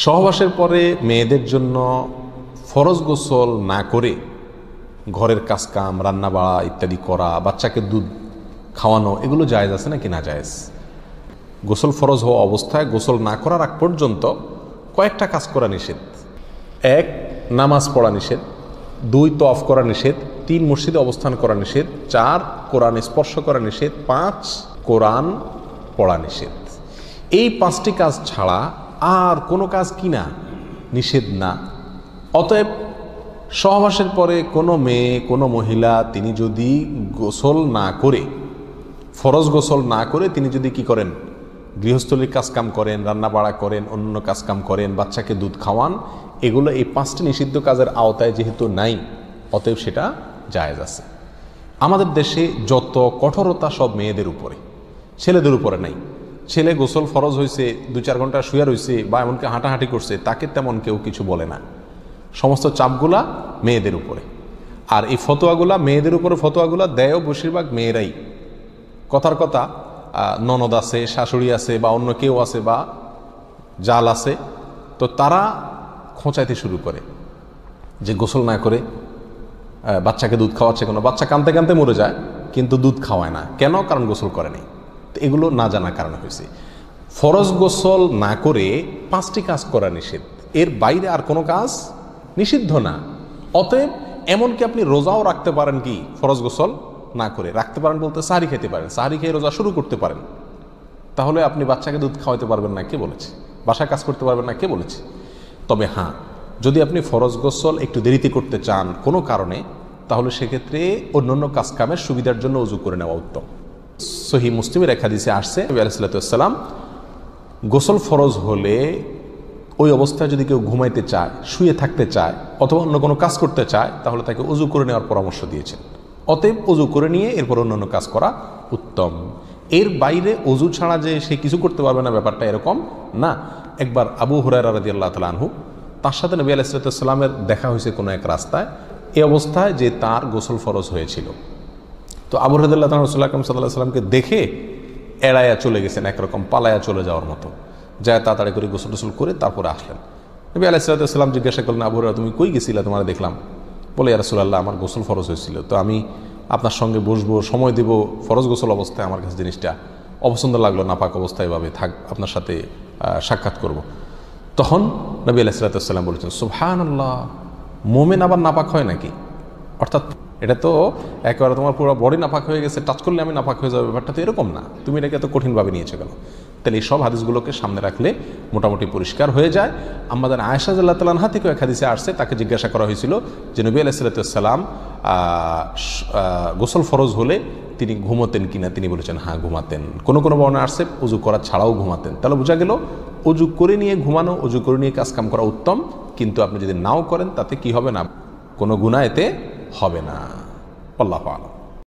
সহবাসের পরে মেয়েদের জন্য ফরজ গোসল না করে ঘরের কাজকাম রান্না বাড়া ইত্যাদি করা, বাচ্চাকে দুধ খাওয়ানো, এগুলো জায়েজ আছে নাকি না জায়েজ? গোসল ফরজ হওয়া অবস্থায় গোসল না করার আগ পর্যন্ত কয়েকটা কাজ করা নিষেধ। 1, নামাজ পড়া নিষেধ। 2, তওয়াফ করা নিষেধ। 3, মসজিদে অবস্থান করা নিষেধ। 4, কোরআন স্পর্শ করা নিষেধ। 5, কোরআন পড়া নিষেধ। এই 5টি কাজ ছাড়া আর কোনো কাজ কিনা নিষেধ না। অতএব সহবাসের পরে কোনো মেয়ে, কোনো মহিলা তিনি যদি গোসল না করে, ফরজ গোসল না করে তিনি যদি কি করেন, গৃহস্থলীর কাজকাম করেন, রান্না বাড়া করেন, অন্য কাজকাম করেন, বাচ্চাকে দুধ খাওয়ান, এগুলো এই 5টি নিষিদ্ধ কাজের আওতায় যেহেতু নাই, অতএব সেটা জায়েজ আছে। আমাদের দেশে যত কঠোরতা সব মেয়েদের উপরে, ছেলেদের উপরে নাই। ছেলে গোসল ফরজ হয়েছে, 2-4 ঘন্টা শুয়ে রয়েছে বা এমনকি হাঁটাহাঁটি করছে, তাকে তেমন কেউ কিছু বলে না। সমস্ত চাপগুলা মেয়েদের উপরে। আর এই ফতোয়াগুলা মেয়েদের উপরে, ফতোয়াগুলা দেয়ও বেশিরভাগ মেয়েরাই। কথার কথা, ননদ আছে, শাশুড়ি আছে বা অন্য কেউ আছে বা জাল আছে, তো তারা খোঁচাইতে শুরু করে যে গোসল না করে বাচ্চাকে দুধ খাওয়াচ্ছে। কোনো বাচ্চা কাঁদতে কাঁদতে মরে যায় কিন্তু দুধ খাওয়ায় না, কেন? কারণ গোসল করে নেই। তো এগুলো না জানার কারণে হয়েছে। ফরজ গোসল না করে 5টি কাজ করা নিষেধ, এর বাইরে আর কোনো কাজ নিষিদ্ধ না। অতএব এমনকি আপনি রোজাও রাখতে পারেন, কি ফরজ গোসল না করে রাখতে পারেন বলতে সাহরি খেতে পারেন, সাহরি খেয়ে রোজা শুরু করতে পারেন। তাহলে আপনি বাচ্চাকে দুধ খাওয়াতে পারবেন না, কে বলেছে? বাসায় কাজ করতে পারবেন না, কে বলেছে? তবে হ্যাঁ, যদি আপনি ফরজ গোসল একটু দেরিতে করতে চান কোনো কারণে, তাহলে সেক্ষেত্রে অন্যান্য কাজকামের সুবিধার জন্য ওযু করে নেওয়া উত্তম। সহিহ মুসলিমের এক হাদিসে আসছে, নবী আলাইহিস সালাতু ওয়াস সালাম গোসল ফরজ হলে ওই অবস্থায় যদি কেউ ঘুমাইতে চায়, শুয়ে থাকতে চায় অথবা অন্য কোনো কাজ করতে চায়, তাহলে তাকে ওযু করে নেওয়ার পরামর্শ দিয়েছেন। অতএব ওযু করে নিয়ে এরপর অন্যান্য কাজ করা উত্তম। এর বাইরে ওযু ছাড়া যে সে কিছু করতে পারবে না, ব্যাপারটা এরকম না। একবার আবু হুরায়রা রাদিয়াল্লাহু তাআলা আনহু, তার সাথে নবী আলাইহিস সালাতু ওয়াস সালামের দেখা হয়েছে কোনো এক রাস্তায়, এই অবস্থায় যে তার গোসল ফরজ হয়েছিল। তো আবু হুরায়রা রাদিয়াল্লাহু তাআলা রাসূলুল্লাহ সাল্লাল্লাহু আলাইহি ওয়াসাল্লামকে দেখে এড়াইয়া চলে গেছেন, একরকম পালায়া চলে যাওয়ার মতো, যায় তাড়াতাড়ি করে গোসল টোসল করে তারপরে আসলেন। নবী আলাইহিস সালাতু ওয়াস সালাম জিজ্ঞাসা করলেন, আবু হুরায়রা তুমি কই গেছিলা, তোমার দেখলাম? বলে, ইয়া রাসূলুল্লাহ, আমার গোসল ফরজ হয়েছিল, তো আমি আপনার সঙ্গে বসবো, সময় দেব, ফরজ গোসল অবস্থায় আমার কাছে জিনিসটা অপছন্দ লাগলো, নাপাক অবস্থায় এভাবে থাক আপনার সাথে সাক্ষাৎ করব। তখন নবী আলাইহিস সালাতু ওয়াস সালাম বলেছেন, সুবহানাল্লাহ, মোমেন আবার নাপাক হয় নাকি? অর্থাৎ এটা তো একেবারে তোমার পুরো বডি নাপাক হয়ে গেছে, টাচ করলে আমি নাপাক হয়ে যাবে, ব্যাপারটা তো এরকম না, তুমি এটাকে এত কঠিনভাবে নিয়েছো কেন? তাহলে এই সব হাদিসগুলোকে সামনে রাখলে মোটামুটি পরিষ্কার হয়ে যায়। আমাদের আয়েশা রাদিয়াল্লাহু তাআলা আনহা থেকে এক হাদিসে আসছে, তাকে জিজ্ঞাসা করা হয়েছিল যে নবী আলাইহিস সালাতু ওয়াস সালাম গোসল ফরজ হলে তিনি ঘুমোতেন কিনা, তিনি বলেছেন হ্যাঁ ঘুমাতেন। কোনো কোনো বর্ণনা আসছে ওযু করা ছাড়াও ঘুমাতেন। তাহলে বোঝা গেল ওযু করে নিয়ে ঘুমানো, ওযু করে নিয়ে কাজকাম করা উত্তম, কিন্তু আপনি যদি নাও করেন তাতে কি হবে না, কোনো গুনাহ এতে হবে না। আল্লাহু আ'লাম।